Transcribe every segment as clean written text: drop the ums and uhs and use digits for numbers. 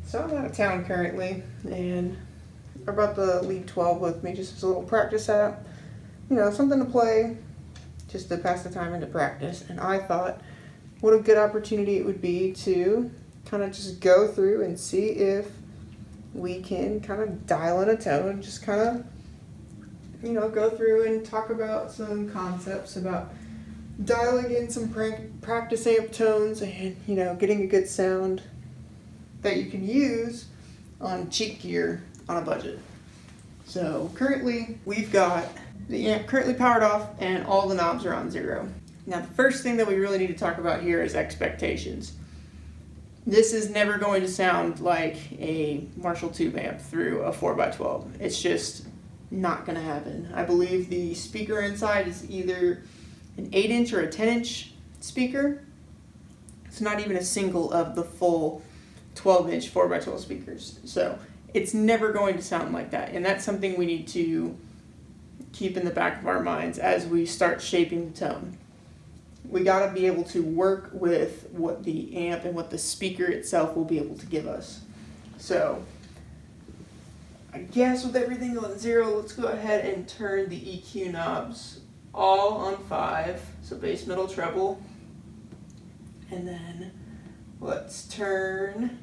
So I'm out of town currently, and I brought the League 12 with me just as a little practice app. You know, something to play, just to pass the time into practice. And I thought, what a good opportunity it would be to kind of just go through and see if we can kind of dial in a tone, just kind of, you know, go through and talk about some concepts about dialing in some practice amp tones and, you know, getting a good sound that you can use on cheap gear on a budget. So currently we've got the amp currently powered off and all the knobs are on 0. Now the first thing that we really need to talk about here is expectations. This is never going to sound like a Marshall tube amp through a 4x12. It's just not going to happen. I believe the speaker inside is either an 8-inch or a 10-inch speaker. It's not even a single of the full 12-inch 4x12 speakers. So it's never going to sound like that. And that's something we need to keep in the back of our minds as we start shaping the tone. We got to be able to work with what the amp and what the speaker itself will be able to give us. So I guess with everything on 0, let's go ahead and turn the EQ knobs all on 5. So bass, middle, treble. And then let's turn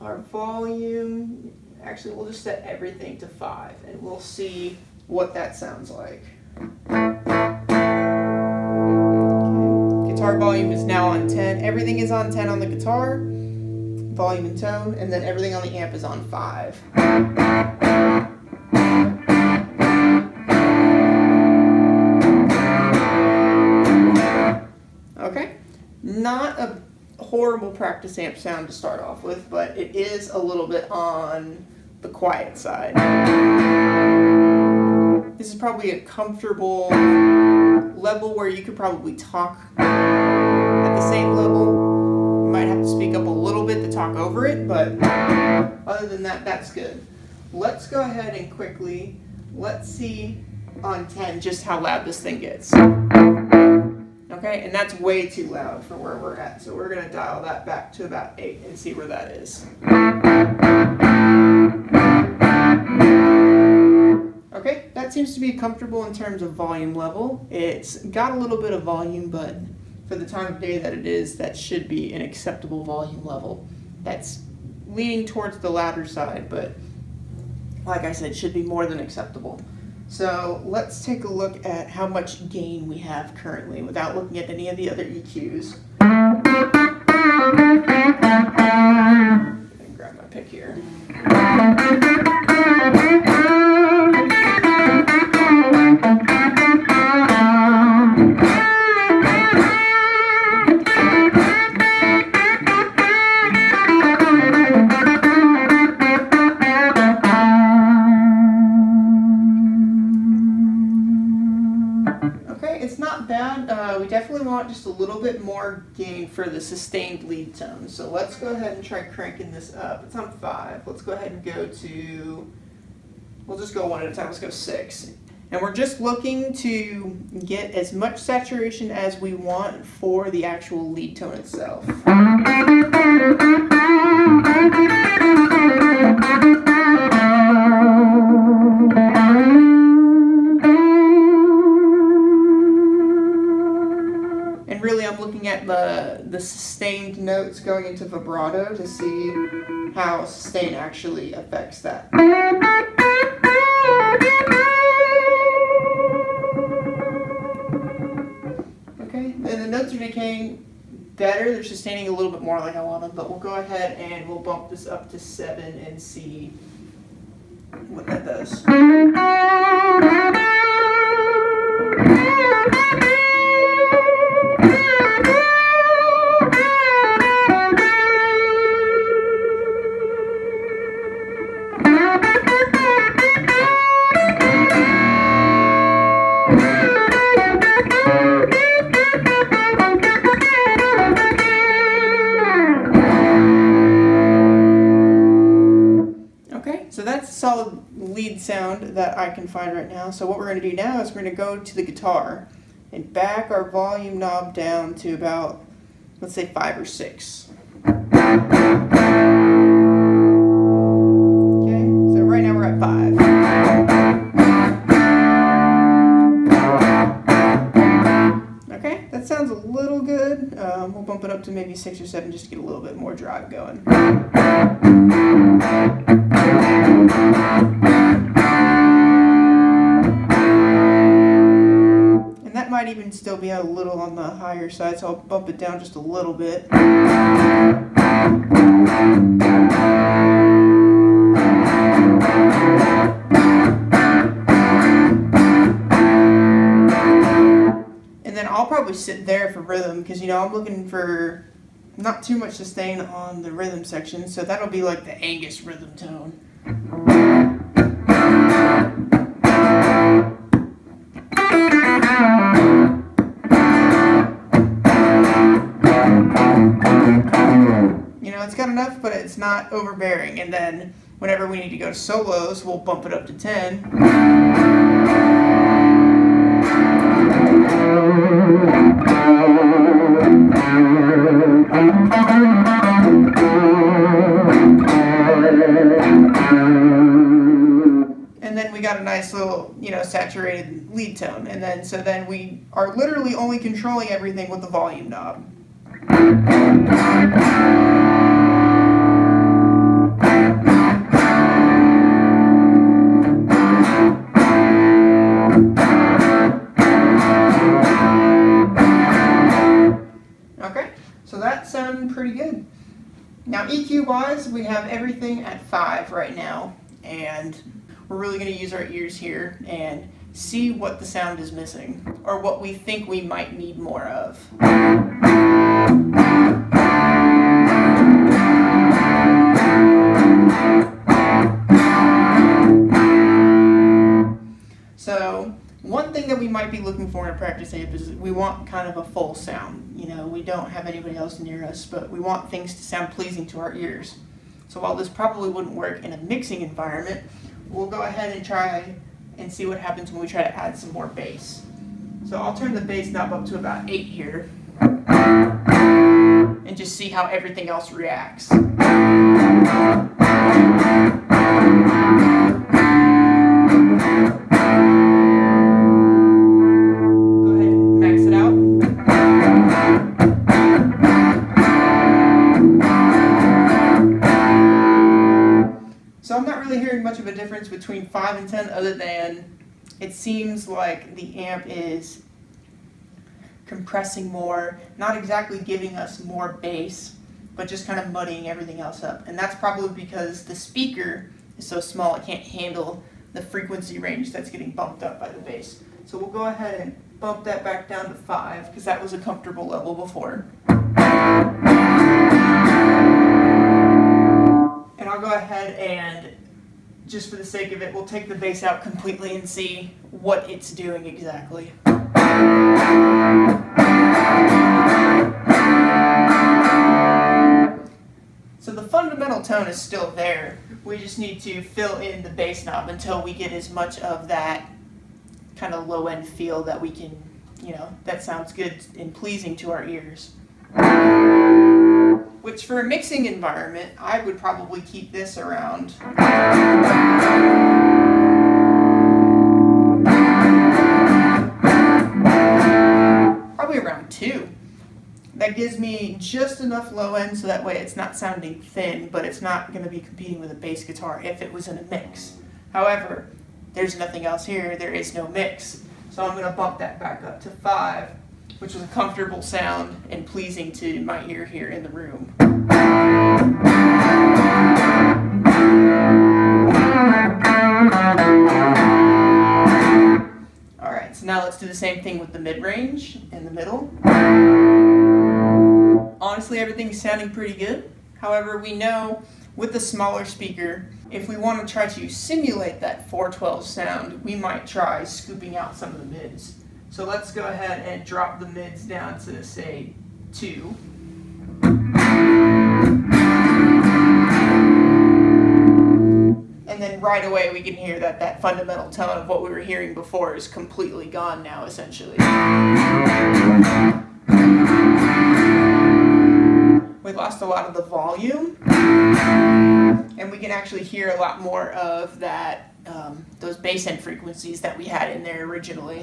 our volume. Actually, we'll just set everything to 5 and we'll see what that sounds like. Okay. Guitar volume is now on 10. Everything is on 10 on the guitar, volume and tone, and then everything on the amp is on 5. Okay, not a horrible practice amp sound to start off with, but it is a little bit on the quiet side. This is probably a comfortable level where you could probably talk at the same level. You might have to speak up a little bit to talk over it, but other than that, that's good. Let's go ahead and quickly, let's see on 10 just how loud this thing gets. Okay, and that's way too loud for where we're at. So we're going to dial that back to about 8 and see where that is. Okay, that seems to be comfortable in terms of volume level. It's got a little bit of volume, but for the time of day that it is, that should be an acceptable volume level. That's leaning towards the louder side, but like I said, should be more than acceptable. So let's take a look at how much gain we have currently without looking at any of the other EQs. Let me grab my pick here. It's not bad. We definitely want just a little bit more gain for the sustained lead tone. So let's go ahead and try cranking this up. It's on 5. Let's go ahead and go to, we'll just go one at a time. Let's go 6. And we're just looking to get as much saturation as we want for the actual lead tone itself. And really I'm looking at the sustained notes going into vibrato to see how sustain actually affects that. Okay, and the notes are decaying better. They're sustaining a little bit more like I want them, but we'll go ahead and we'll bump this up to 7 and see what that does. solid lead sound that I can find right now. So what we're going to do now is we're going to go to the guitar and back our volume knob down to about, let's say 5 or 6. Okay, so right now we're at 5. Okay, that sounds a little good. We'll bump it up to maybe 6 or 7 just to get a little bit more drive going. And that might even still be a little on the higher side, so I'll bump it down just a little bit. And then I'll probably sit there for rhythm because, I'm looking for not too much sustain on the rhythm section, so that'll be like the Angus rhythm tone. It's got enough, but it's not overbearing. And then whenever we need to go to solos, we'll bump it up to 10. And then we got a nice little, saturated lead tone. And then, so then we are literally only controlling everything with the volume knob. Okay, so that sounded pretty good. Now EQ wise, we have everything at 5 right now, and we're really going to use our ears here and see what the sound is missing, or what we think we might need more of. So one thing that we might be looking for in a practice amp is we want kind of a full sound. We don't have anybody else near us, but we want things to sound pleasing to our ears. So while this probably wouldn't work in a mixing environment, we'll go ahead and try and see what happens when we try to add some more bass. So I'll turn the bass knob up to about 8 here and just see how everything else reacts. Much of a difference between 5 and 10 other than it seems like the amp is compressing more, not exactly giving us more bass, but just kind of muddying everything else up. And that's probably because the speaker is so small it can't handle the frequency range that's getting bumped up by the bass. So we'll go ahead and bump that back down to 5 because that was a comfortable level before. And I'll go ahead and, just for the sake of it, we'll take the bass out completely and see what it's doing exactly. So the fundamental tone is still there. We just need to fill in the bass knob until we get as much of that kind of low end feel that we can, that sounds good and pleasing to our ears. Which for a mixing environment, I would probably keep this around. Probably around 2. That gives me just enough low end so that way it's not sounding thin, but it's not going to be competing with a bass guitar if it was in a mix. However, there's nothing else here, there is no mix. So I'm going to bump that back up to 5. Which was a comfortable sound and pleasing to my ear here in the room. Alright, so now let's do the same thing with the mid-range in the middle. Honestly, everything's sounding pretty good. However, we know with the smaller speaker, if we want to try to simulate that 412 sound, we might try scooping out some of the mids. So let's go ahead and drop the mids down to, say, 2. And then right away we can hear that that fundamental tone of what we were hearing before is completely gone now, essentially. We lost a lot of the volume, and we can actually hear a lot more of that, those bass end frequencies that we had in there originally.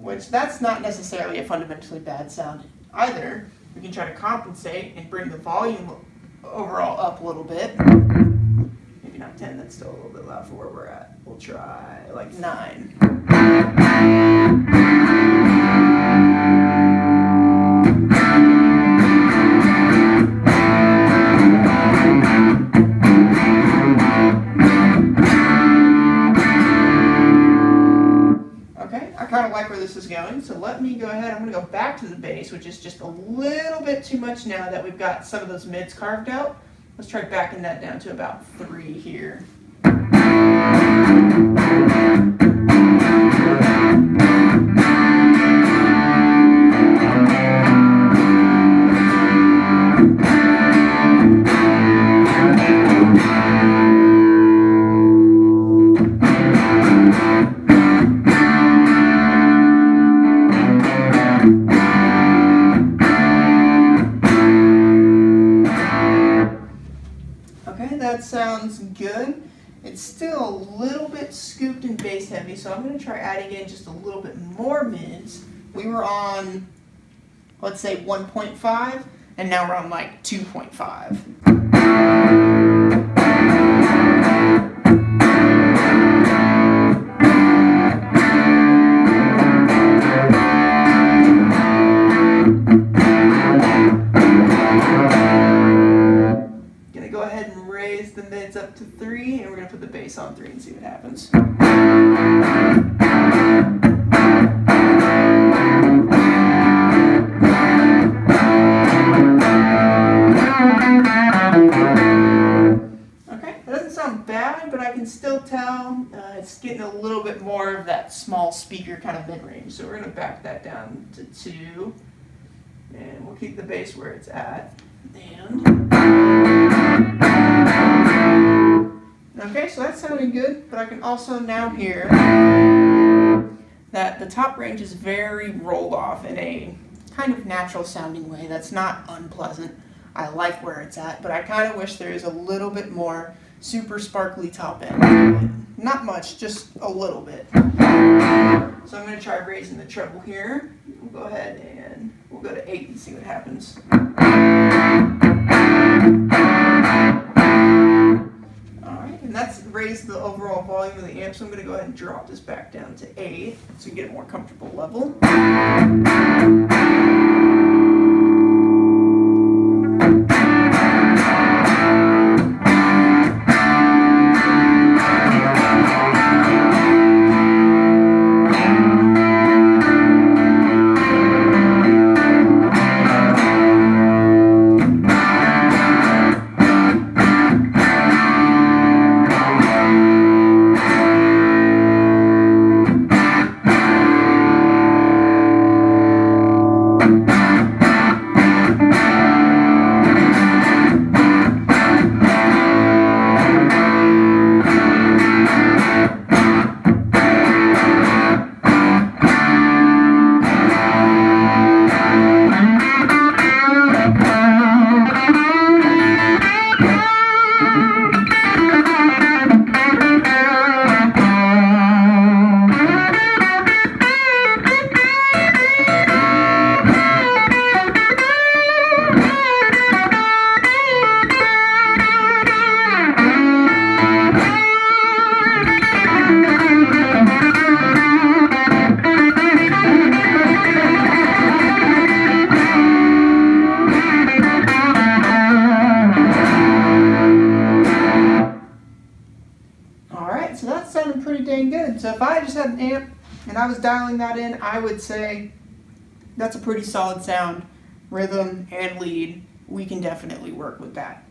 Which that's not necessarily a fundamentally bad sound either. We can try to compensate and bring the volume overall up a little bit. Maybe not 10, that's still a little bit loud for where we're at. We'll try like 9. I kind of like where this is going, so let me go ahead. I'm going to go back to the bass, which is just a little bit too much now that we've got some of those mids carved out. Let's try backing that down to about 3 here. That sounds good. It's still a little bit scooped and bass heavy, so I'm going to try adding in just a little bit more mids. We were on, let's say 1.5, and now we're on like 2.5. The mids up to 3, and we're going to put the bass on 3 and see what happens. Okay, that doesn't sound bad, but I can still tell it's getting a little bit more of that small speaker kind of mid-range. So we're going to back that down to 2, and we'll keep the bass where it's at. And okay, so that's sounding good, but I can also now hear that the top range is very rolled off in a kind of natural sounding way. That's not unpleasant. I like where it's at, but I kind of wish there was a little bit more super sparkly top end. Not much, just a little bit. So I'm going to try raising the treble here. We'll go ahead and we'll go to 8 and see what happens. And that's raised the overall volume of the amp, so I'm going to go ahead and drop this back down to 8 so we get a more comfortable level. So if I just had an amp and I was dialing that in, I would say that's a pretty solid sound. Rhythm and lead, we can definitely work with that.